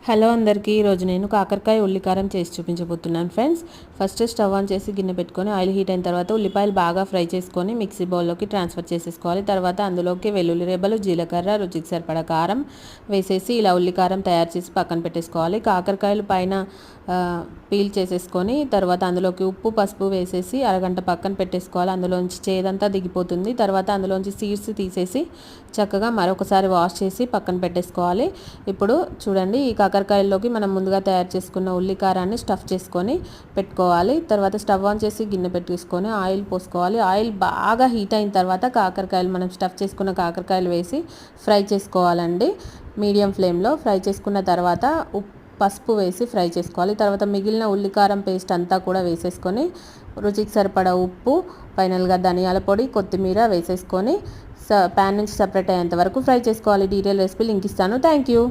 Hello అందరికీ ఈరోజు నేను కాకరకాయ ఉల్లికారం చేసి చూపించబోతున్నాను ఫ్రెండ్స్. ఫస్ట్ స్టవ్ ఆన్ చేసి గిన్నె పెట్టుకొని ఆయిల్ హీట్ అయిన తర్వాత ఉల్లిపాయలు బాగా ఫ్రై చేసుకొని మిక్సీ బౌల్లోకి ట్రాన్స్ఫర్ చేసేసుకోవాలి. తర్వాత అందులోకి వెల్లుల్లి రెబ్బలు, జీలకర్ర, రుచికి సరిపడా కారం వేసేసి ఇలా ఉల్లికారం తయారు చేసి పక్కన పెట్టేసుకోవాలి. కాకరకాయలు పైన పీల్ చేసేసుకొని తర్వాత అందులోకి ఉప్పు, పసుపు వేసేసి అరగంట పక్కన పెట్టేసుకోవాలి. అందులోంచి చేదంతా దిగిపోతుంది. తర్వాత అందులోంచి సీడ్స్ తీసేసి చక్కగా మరొకసారి వాష్ చేసి పక్కన పెట్టేసుకోవాలి. ఇప్పుడు చూడండి, ఈ కాకరకాయల్లోకి మనం ముందుగా తయారు చేసుకున్న ఉల్లికారాన్ని స్టఫ్ చేసుకొని పెట్టుకోవాలి. తర్వాత స్టవ్ ఆన్ చేసి గిన్నె పెట్టేసుకొని ఆయిల్ పోసుకోవాలి. ఆయిల్ బాగా హీట్ అయిన తర్వాత కాకరకాయలు, మనం స్టఫ్ చేసుకున్న కాకరకాయలు వేసి ఫ్రై చేసుకోవాలండి. మీడియం ఫ్లేమ్లో ఫ్రై చేసుకున్న తర్వాత పసుపు వేసి ఫ్రై చేసుకోవాలి. తర్వాత మిగిలిన ఉల్లికారం పేస్ట్ అంతా కూడా వేసేసుకొని రుచికి సరిపడా ఉప్పు, ఫైనల్గా ధనియాల పొడి, కొత్తిమీర వేసేసుకొని ప్యాన్ నుంచి సపరేట్ అయ్యేంత వరకు ఫ్రై చేసుకోవాలి. డీటెయిల్ రెసిపీ లింక్ ఇస్తాను. Thank you.